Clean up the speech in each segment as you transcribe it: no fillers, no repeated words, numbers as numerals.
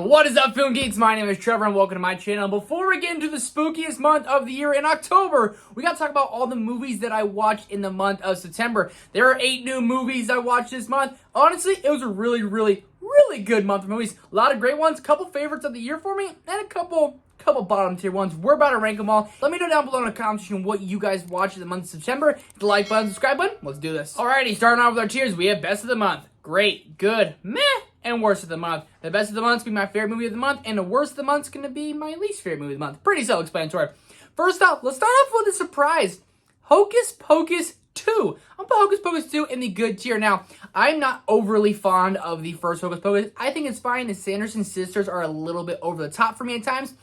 What is up, Film Geeks? My name is Trevor and welcome to my channel. Before we get into the spookiest month of the year in October, we gotta talk about all the movies that I watched in the month of September. There are 8 new movies I watched this month. Honestly, it was a really good month for movies. A lot of great ones, a couple favorites of the year for me, and a couple bottom tier ones. We're about to rank them all. Let me know down below in the comment section what you guys watched in the month of September. Hit the like button, subscribe button. Let's do this. Alrighty, starting off with our tiers, we have best of the month, great, good, meh, and worst of the month. The best of the month is going to be my favorite movie of the month, and the worst of the month is going to be my least favorite movie of the month. Pretty self-explanatory. First off, let's start off with a surprise. Hocus Pocus 2. I'm put Hocus Pocus 2 in the good tier. Now, I'm not overly fond of the first Hocus Pocus. I think it's fine. The Sanderson sisters are a little bit over the top for me at times.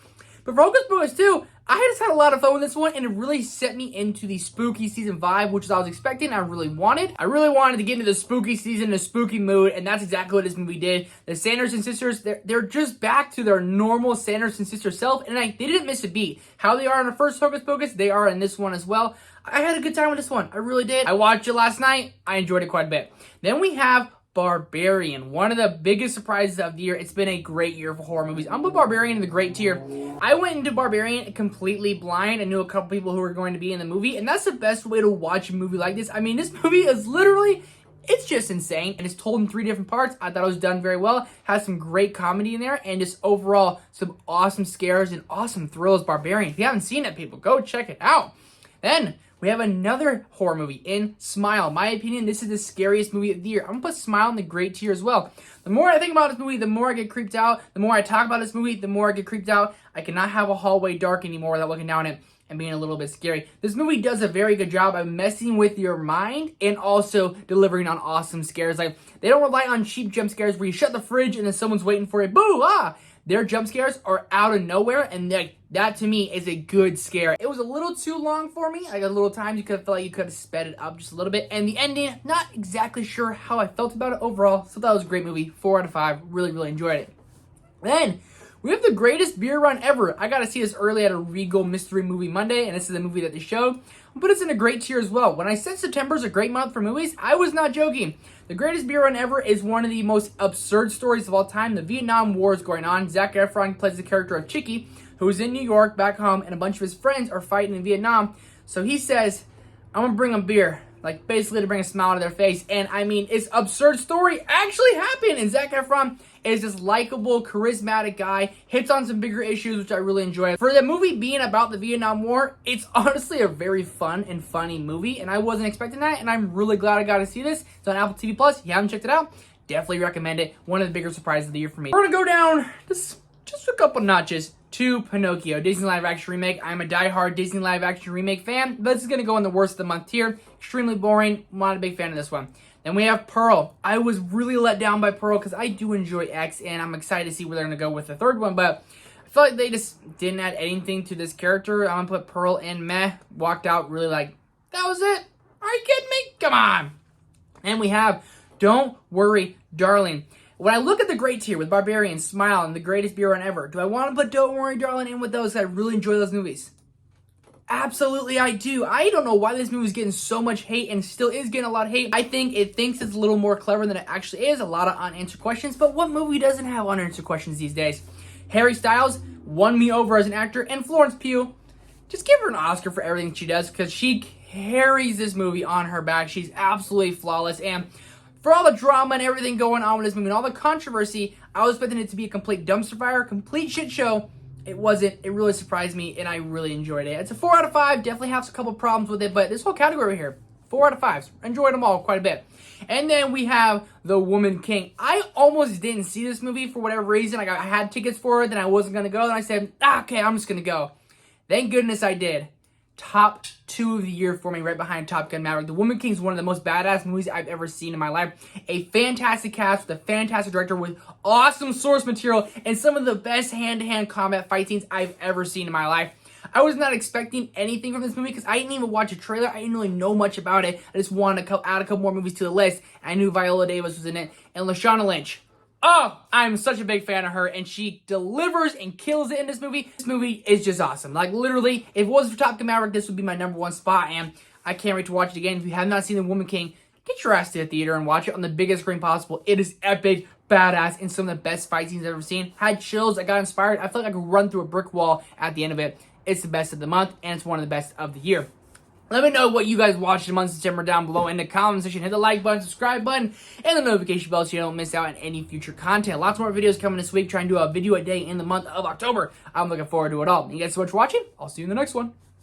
But for Hocus Pocus 2, I just had a lot of fun with this one, and it really set me into the spooky season vibe, which I was expecting, I really wanted. I really wanted to get into the spooky season, the spooky mood, and that's exactly what this movie did. The Sanderson sisters, they're just back to their normal Sanderson sister self, and they didn't miss a beat. How they are in the first Hocus Pocus, they are in this one as well. I had a good time with this one. I really did. I watched it last night. I enjoyed it quite a bit. Then we have Barbarian, one of the biggest surprises of the year. It's been a great year for horror movies. I'm put Barbarian in the great tier. I went into Barbarian completely blind. I knew a couple people who were going to be in the movie, and that's the best way to watch a movie like this. I mean, this movie is literally, it's just insane, and it's told in 3 different parts. I thought it was done very well. Has some great comedy in there, and just overall, some awesome scares and awesome thrills. Barbarian. If you haven't seen it, people, go check it out. Then we have another horror movie in Smile. My opinion, this is the scariest movie of the year. I'm going to put Smile in the great tier as well. The more I think about this movie, the more I get creeped out. The more I talk about this movie, the more I get creeped out. I cannot have a hallway dark anymore without looking down it and being a little bit scary. This movie does a very good job of messing with your mind and also delivering on awesome scares. Like, they don't rely on cheap jump scares where you shut the fridge and then someone's waiting for you. Boo! Ah! Their jump scares are out of nowhere, and that to me is a good scare. It was a little too long for me. I got a little time. You could have felt like you could have sped it up just a little bit. And the ending, not exactly sure how I felt about it overall. So that was a great movie. 4 out of 5. Really enjoyed it. Then we have the greatest beer run ever. I got to see this early at a Regal Mystery Movie Monday, and this is the movie that they showed. But it's in a great tier as well. When I said September is a great month for movies, I was not joking. The greatest beer run ever is one of the most absurd stories of all time. The Vietnam War is going on. Zac Efron plays the character of Chicky, who is in New York back home, and a bunch of his friends are fighting in Vietnam. So he says, I'm going to bring them beer. Like, basically to bring a smile to their face. And, I mean, it's absurd story actually happened. And Zac Efron is this likable, charismatic guy. Hits on some bigger issues, which I really enjoy. For the movie being about the Vietnam War, it's honestly a very fun and funny movie. And I wasn't expecting that. And I'm really glad I got to see this. It's on Apple TV+. If you haven't checked it out, definitely recommend it. One of the bigger surprises of the year for me. We're going to go down just a couple notches to Pinocchio, Disney live action remake. I'm a diehard Disney live action remake fan, but this is going to go in the worst of the month tier. Extremely boring. Not a big fan of this one. Then we have Pearl. I was really let down by Pearl because I do enjoy X, and I'm excited to see where they're going to go with the third one, but I feel like they just didn't add anything to this character. I'm going to put Pearl in meh. Walked out really like, that was it? Are you kidding me? Come on. And we have Don't Worry, Darling. When I look at the great tier with Barbarian, Smile, and the greatest beer run ever, do I want to put Don't Worry, Darling in with those? I really enjoy those movies. Absolutely, I do. I don't know why this movie is getting so much hate and still is getting a lot of hate. I think it thinks it's a little more clever than it actually is. A lot of unanswered questions, but what movie doesn't have unanswered questions these days? Harry Styles won me over as an actor, and Florence Pugh, just give her an Oscar for everything she does because she carries this movie on her back. She's absolutely flawless, and for all the drama and everything going on with this movie and all the controversy, I was expecting it to be a complete dumpster fire, complete shit show. It wasn't. It really surprised me, and I really enjoyed it. It's a 4 out of 5. Definitely have a couple problems with it, but this whole category here, 4 out of 5. Enjoyed them all quite a bit. And then we have The Woman King. I almost didn't see this movie for whatever reason. I had tickets for it, then I wasn't going to go. Then I said, okay, I'm just going to go. Thank goodness I did. Top 2 of the year for me, right behind Top Gun Maverick. The Woman King is one of the most badass movies I've ever seen in my life. A fantastic cast with a fantastic director with awesome source material and some of the best hand-to-hand combat fight scenes I've ever seen in my life. I was not expecting anything from this movie because I didn't even watch a trailer. I didn't really know much about it. I just wanted to add a couple more movies to the list. I knew Viola Davis was in it and Lashana Lynch. Oh, I'm such a big fan of her, and she delivers and kills it in this movie. This movie is just awesome. Like, literally, if it wasn't for Top Gun Maverick, this would be my #1 spot, and I can't wait to watch it again. If you have not seen The Woman King, get your ass to the theater and watch it on the biggest screen possible. It is epic, badass and some of the best fight scenes I've ever seen. Had chills, I got inspired. I felt like I could run through a brick wall at the end of it. It's the best of the month, and it's one of the best of the year. Let me know what you guys watched in the month of September down below in the comment section. Hit the like button, subscribe button, and the notification bell so you don't miss out on any future content. Lots more videos coming this week. Trying to do a video a day in the month of October. I'm looking forward to it all. Thank you guys so much for watching. I'll see you in the next one.